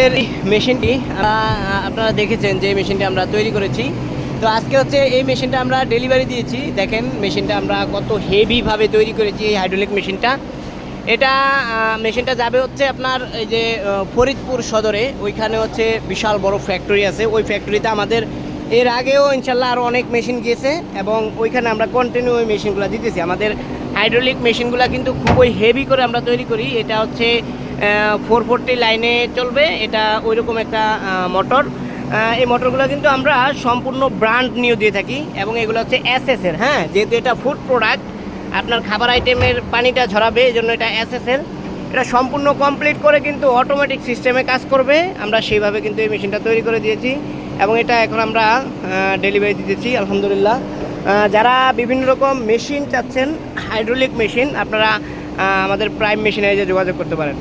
এর মেশিনটি আপনারা দেখেছেন যে মেশিনটি আমরা তৈরি করেছি। তো আজকে হচ্ছে এই মেশিনটা আমরা ডেলিভারি দিয়েছি। দেখেন মেশিনটা আমরা কত হেভিভাবে তৈরি করেছি এই হাইড্রোলিক মেশিনটা। এটা মেশিনটা যাবে হচ্ছে আপনার এই যে ফরিদপুর সদরে, ওইখানে হচ্ছে বিশাল বড় ফ্যাক্টরি আছে। ওই ফ্যাক্টরিতে আমাদের এর আগেও ইনশাল্লাহ আরও অনেক মেশিন গিয়েছে এবং ওইখানে আমরা কন্টিনিউ ওই মেশিনগুলো দিতেছি। আমাদের হাইড্রোলিক মেশিনগুলো কিন্তু খুবই হেভি করে আমরা তৈরি করি। এটা হচ্ছে 440 লাইনে চলবে, এটা ওইরকম একটা মোটর। এই মোটরগুলো কিন্তু আমরা সম্পূর্ণ ব্র্যান্ড নিউ দিয়ে থাকি এবং এগুলো হচ্ছে এসএসের। হ্যাঁ, যেহেতু এটা ফুড প্রোডাক্ট, আপনার খাবার আইটেমের পানিটা ঝরাবে, এই জন্য এটা এসএসের। এটা সম্পূর্ণ কমপ্লিট করে কিন্তু অটোমেটিক সিস্টেমে কাজ করবে। আমরা সেইভাবে কিন্তু এই মেশিনটা তৈরি করে দিয়েছি এবং এটা এখন আমরা ডেলিভারি দিতেছি আলহামদুলিল্লাহ। যারা বিভিন্ন রকম মেশিন চাচ্ছেন, হাইড্রোলিক মেশিন, আপনারা আমাদের প্রাইম মেশিনে যোগাযোগ করতে পারেন।